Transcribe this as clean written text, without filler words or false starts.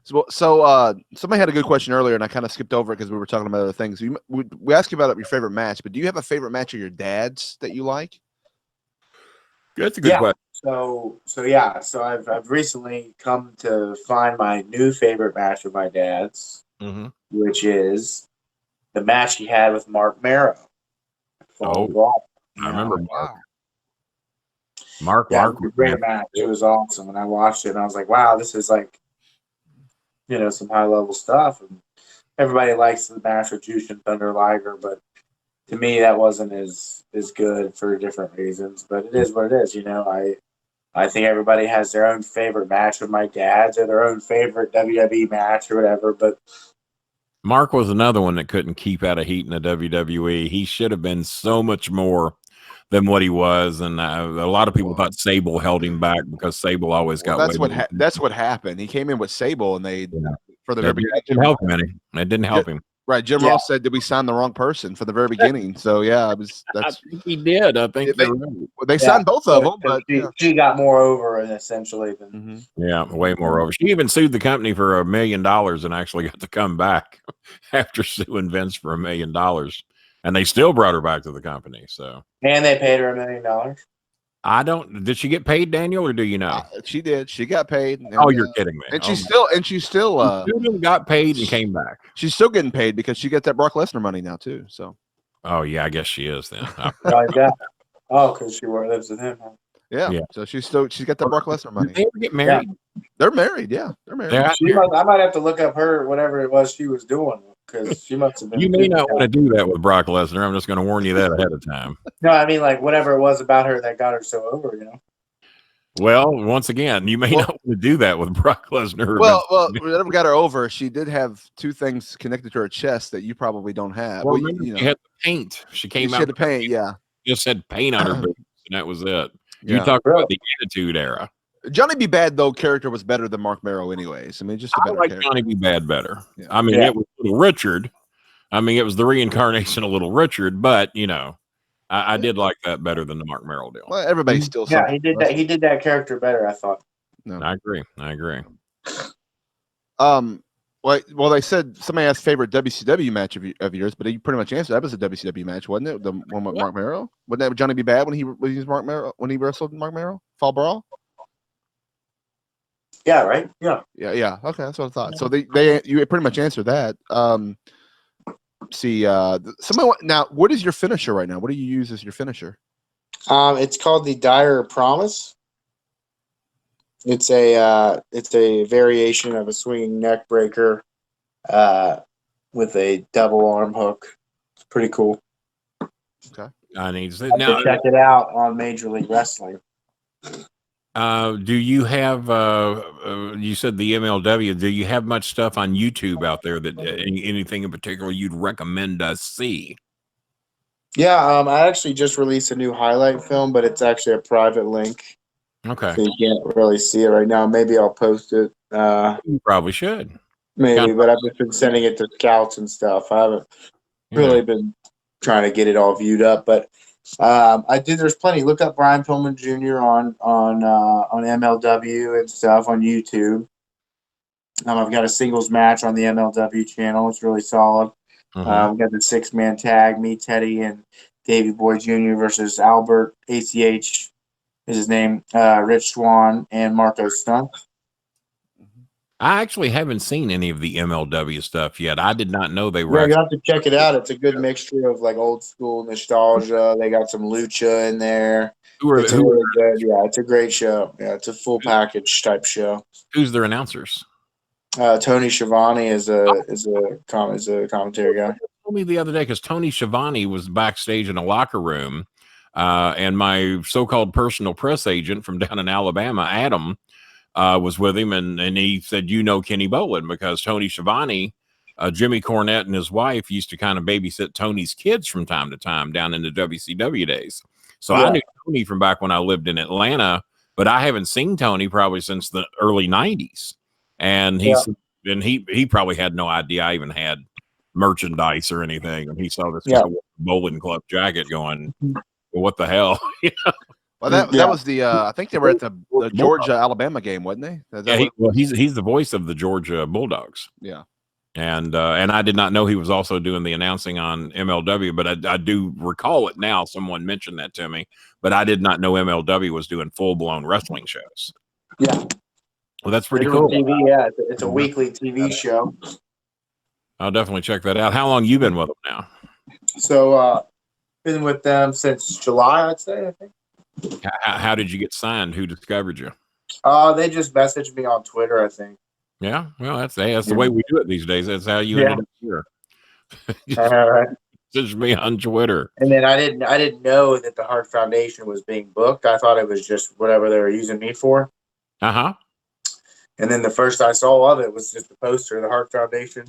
So somebody had a good question earlier, and I kind of skipped over it because we were talking about other things. We asked you about your favorite match, but do you have a favorite match of your dad's that you like? That's a good question. So I've recently come to find my new favorite match of my dad's, which is the match he had with Marc Mero. I remember Marc. Marc was a great match. It was awesome, and I watched it, and I was like, "Wow, this is like, some high level stuff." And everybody likes the match with Jushin Thunder Liger, but to me, that wasn't as good for different reasons. But it is what it is, I think everybody has their own favorite match with my dad's or their own favorite WWE match or whatever. But Marc was another one that couldn't keep out of heat in the WWE. He should have been so much more than what he was, and a lot of people thought Sable held him back because Sable always got. That's what happened. He came in with Sable, and they for the very beginning didn't help him any. It didn't help him. Right, Jim Ross said, "Did we sign the wrong person for the very beginning?" So I think he did. I think they signed both of them, but she got more over it essentially than way more over. She even sued the company for $1 million and actually got to come back after suing Vince for $1 million, and they still brought her back to the company. And they paid her $1 million. Did she get paid, Daniel, or do you know? She did. She got paid. And, you're kidding me. And she's still got paid and came back. She's still getting paid because she gets that Brock Lesnar money now too. So. Oh yeah, I guess she is then. Because she lives with him. Huh? Yeah. So she's got that Brock Lesnar money. Did they ever get married? Yeah. They're married. Yeah, they're married. I might have to look up whatever it was she was doing. Because she must have been. You may not want to do that with Brock Lesnar. I'm just going to warn you that ahead of time. No, I mean, like, whatever it was about her that got her so over, Well, once again, you may not want to do that with Brock Lesnar. Well, whatever got her over, she did have two things connected to her chest that you probably don't have. Well, she had the paint. She came out. She had the paint, Just had paint on her boots, and that was it. You talk about the Attitude Era. Johnny B. Bad, though, character was better than Marc Mero anyways. I mean, just a better like character. Johnny B. Bad better. Yeah. I mean, it was Little Richard. I mean, it was the reincarnation of Little Richard, but, I did like that better than the Marc Mero deal. Well, everybody still he did that. He did that character better, I thought. No. I agree. Well, they said somebody asked favorite WCW match of yours, but you pretty much answered that was a WCW match, wasn't it? The one with Marc Mero? Wasn't that Johnny B. Bad when he Marc Mero when he wrestled Marc Mero? Fall Brawl? Yeah, right. Yeah. Okay, that's what I thought. So you pretty much answered that. Now, what is your finisher right now? What do you use as your finisher? It's called the Dire Promise. It's a variation of a swinging neck breaker, with a double arm hook. It's pretty cool. Okay. I need to check it out on Major League Wrestling. Do you have you said the MLW, do you have much stuff on YouTube out there that anything in particular you'd recommend us see? Yeah, I actually just released a new highlight film, but it's actually a private link. Okay. So you can't really see it right now. Maybe I'll post it. You probably should. Maybe, but I've just been sending it to scouts and stuff. I haven't really been trying to get it all viewed up, but I did. There's plenty. Look up Brian Pillman Jr. on MLW and stuff on YouTube. I've got a singles match on the MLW channel. It's really solid. We got the 6-man tag: me, Teddy, and Davey Boy Jr. versus Albert ACH is his name, Rich Swann, and Marco Stunt. I actually haven't seen any of the MLW stuff yet. I did not know they were. Yeah, you have to check it out. It's a good mixture of like old school nostalgia. They got some lucha in there. It's really good. Yeah, it's a great show. Yeah, it's a full package type show. Who's their announcers? Tony Schiavone is a commentary guy. Told me the other day because Tony Schiavone was backstage in a locker room, and my so-called personal press agent from down in Alabama, Adam, was with him, and he said, Kenny Bolin, because Tony Schiavone, Jimmy Cornette and his wife used to kind of babysit Tony's kids from time to time down in the WCW days. So I knew Tony from back when I lived in Atlanta, but I haven't seen Tony probably since the early 90s. And he probably had no idea I even had merchandise or anything. And he saw this Bowling Club jacket going, well, what the hell? Well, that Yeah. was the. I think they were at the Georgia Alabama game, wasn't they? Is that Yeah, what- he's the voice of the Georgia Bulldogs. yeah. And I did not know he was also doing the announcing on MLW, but I do recall it now. Someone mentioned that to me, but I did not know MLW was doing full blown wrestling shows. Yeah. Well, that's pretty They're doing cool. TV, yeah, it's a weekly TV show. I'll definitely check that out. How long you been with them now? So, been with them since July, I'd say. I think. How did you get signed? Who discovered you? They just messaged me on Twitter, I think. Yeah, well, that's the way we do it these days. That's how you ended up here. Right. Message me on Twitter. And then I didn't know that the Heart Foundation was being booked. I thought it was just whatever they were using me for. Uh-huh. And then the first I saw of it was just a poster of the Heart Foundation